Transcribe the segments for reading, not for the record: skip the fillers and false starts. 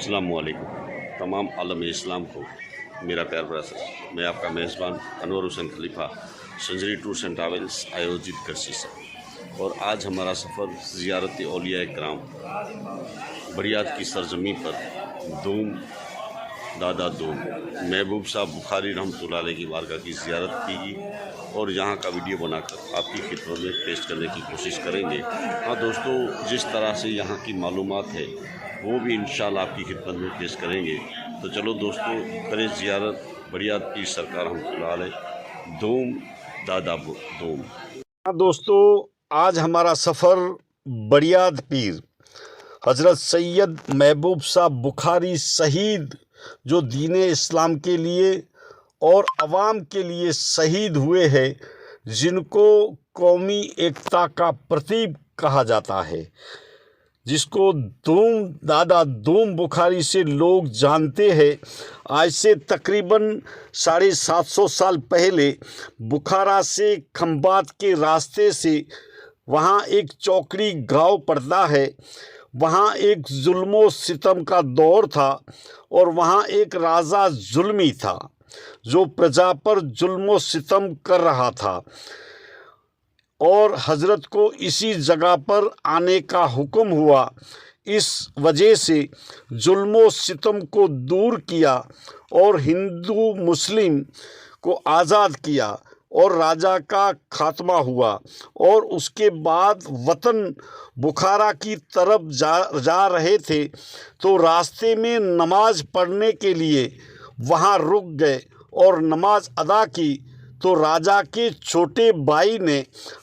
अस्सलामुअलैकुम तमाम आलम इस्लाम को मेरा प्यार भरा सलाम। मैं आपका मेज़बान अनवर हुसैन खलीफा संजरी टूर्स एंड ट्रैवल्स आयोजित करसी से, और आज हमारा सफ़र ज़ियारत औलिया कराम बड़ियात की सरजमी पर दूम दादा दूम महबूब साहब बुखारी रहमतुल्लाह अलैह की बारगाह की ज़ियारत की और यहाँ का वीडियो बनाकर आपकी खिदमत में पेश करने की कोशिश करेंगे। हाँ दोस्तों, जिस तरह से यहाँ की मालूमात है वो भी इंशाअल्लाह आपकी खिदमत में पेश करेंगे। तो चलो दोस्तों, करें ज़ियारत बड़ियात पीर सरकार रहमतुल्लाह अलैह दूम दादा दूम। हाँ दोस्तों, आज हमारा सफ़र बड़ियात पीर हज़रत सैयद महबूब साहब बुखारी शहीद, जो दीन इस्लाम के लिए और अवाम के लिए शहीद हुए हैं, जिनको कौमी एकता का प्रतीक कहा जाता है, जिसको दूम दादा दूम बुखारी से लोग जानते हैं। आज से तकरीबन 750 साल पहले बुखारा से खंबात के रास्ते से वहाँ एक चौकड़ी गांव पड़ता है। वहाँ एक जुल्मो सितम का दौर था और वहाँ एक राजा जुल्मी था जो प्रजा पर जुल्मो सितम कर रहा था, और हज़रत को इसी जगह पर आने का हुक्म हुआ। इस वजह से जुल्मो सितम को दूर किया और हिंदू मुस्लिम को आज़ाद किया और राजा का खात्मा हुआ। और उसके बाद वतन बुखारा की तरफ जा रहे थे तो रास्ते में नमाज पढ़ने के लिए वहाँ रुक गए और नमाज अदा की। तो राजा के छोटे भाई ने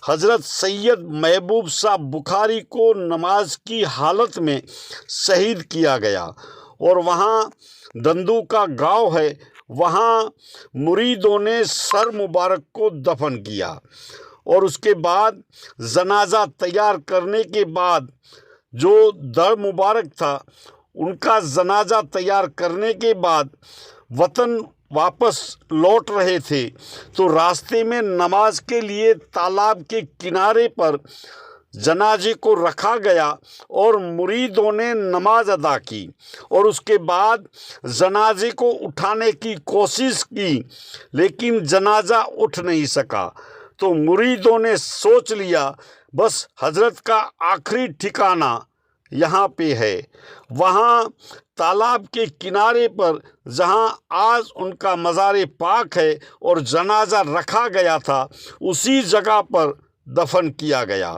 हज़रत सैयद महबूब साहब बुखारी को नमाज की हालत में शहीद किया गया। और वहाँ दंदू का गांव है, वहाँ मुरीदों ने सर मुबारक को दफन किया। और उसके बाद जनाजा तैयार करने के बाद जो दर मुबारक था, उनका जनाजा तैयार करने के बाद वतन वापस लौट रहे थे तो रास्ते में नमाज के लिए तालाब के किनारे पर जनाजे को रखा गया और मुरीदों ने नमाज अदा की। और उसके बाद जनाजे को उठाने की कोशिश की, लेकिन जनाजा उठ नहीं सका। तो मुरीदों ने सोच लिया बस हज़रत का आखिरी ठिकाना यहाँ पे है। वहाँ तालाब के किनारे पर जहाँ आज उनका मज़ार पाक है और जनाजा रखा गया था, उसी जगह पर दफन किया गया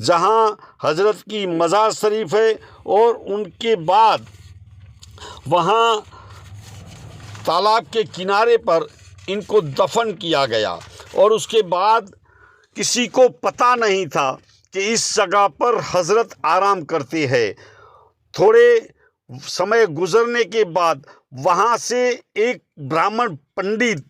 जहाँ हज़रत की मज़ार शरीफ है। और उनके बाद वहाँ तालाब के किनारे पर इनको दफन किया गया। और उसके बाद किसी को पता नहीं था कि इस जगह पर हज़रत आराम करते हैं। थोड़े समय गुजरने के बाद वहाँ से एक ब्राह्मण पंडित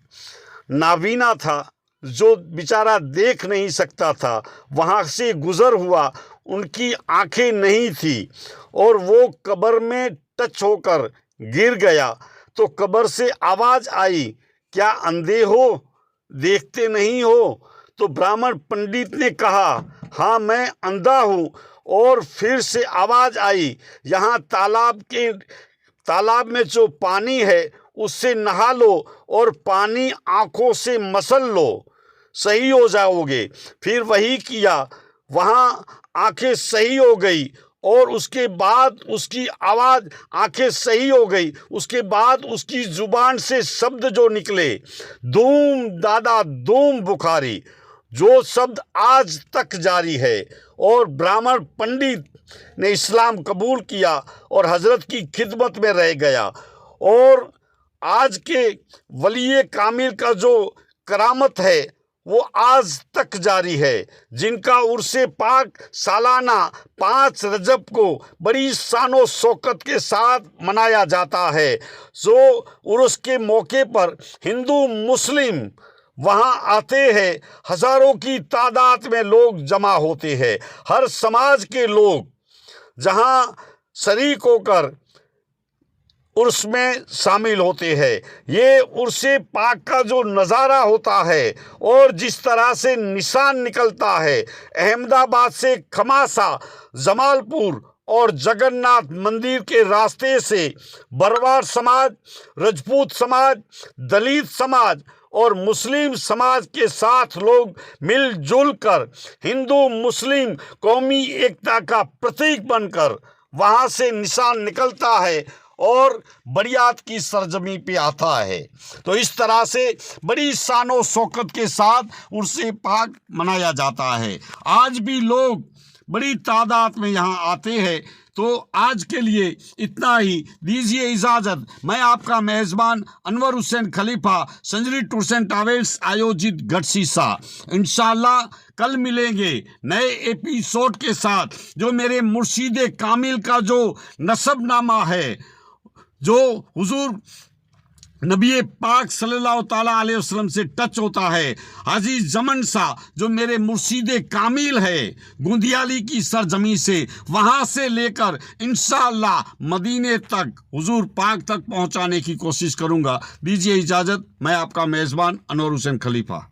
नाबीना था, जो बेचारा देख नहीं सकता था, वहाँ से गुज़र हुआ। उनकी आंखें नहीं थी और वो कब्र में टच होकर गिर गया। तो कब्र से आवाज़ आई, क्या अंधे हो, देखते नहीं हो? तो ब्राह्मण पंडित ने कहा, हाँ मैं अंधा हूँ। और फिर से आवाज़ आई, यहाँ तालाब में जो पानी है उससे नहा लो और पानी आँखों से मसल लो, सही हो जाओगे। फिर वही किया, वहाँ आंखें सही हो गई। और उसके बाद उसकी आवाज़, आंखें सही हो गई, उसके बाद उसकी ज़ुबान से शब्द जो निकले, दूम दादा दूम बुखारी, जो शब्द आज तक जारी है। और ब्राह्मण पंडित ने इस्लाम कबूल किया और हज़रत की खिदमत में रह गया। और आज के वली कामिल का जो करामत है वो आज तक जारी है, जिनका उर्से पाक सालाना 5 रजब को बड़ी शानो शौकत के साथ मनाया जाता है। जो उर्स के मौके पर हिंदू मुस्लिम वहाँ आते हैं, हज़ारों की तादाद में लोग जमा होते हैं। हर समाज के लोग जहाँ शरीक होकर उर्स में शामिल होते हैं। ये उर्से पाक का जो नज़ारा होता है और जिस तरह से निशान निकलता है, अहमदाबाद से खमासा, जमालपुर और जगन्नाथ मंदिर के रास्ते से बरवार समाज, राजपूत समाज, दलित समाज और मुस्लिम समाज के साथ लोग मिलजुल कर हिंदू मुस्लिम कौमी एकता का प्रतीक बनकर वहाँ से निशान निकलता है और बरियात की सरजमी पे आता है। तो इस तरह से बड़ी शानो शौकत के साथ उर्से पाक मनाया जाता है। आज भी लोग बड़ी तादाद में यहाँ आते हैं। तो आज के लिए इतना ही, दीजिए इजाज़त। मैं आपका मेज़बान अनवर हुसैन खलीफा, संजरी टूर्स एंड ट्रैवल्स आयोजित गढ़सीसा। इंशाअल्लाह कल मिलेंगे नए एपिसोड के साथ, जो मेरे मुर्शीद कामिल का जो नसबनामा है, जो हुजूर नबी पाक सल्लल्लाहु ताला अलैहि वसल्लम से टच होता है। हाजी जमन शाह जो मेरे मुर्शीद कामिल है, गुंदियाली की सरजमी से, वहाँ से लेकर इंशाअल्लाह मदीने तक, हुजूर पाक तक पहुँचाने की कोशिश करूँगा। दीजिए इजाज़त। मैं आपका मेज़बान अनवर हुसैन खलीफा।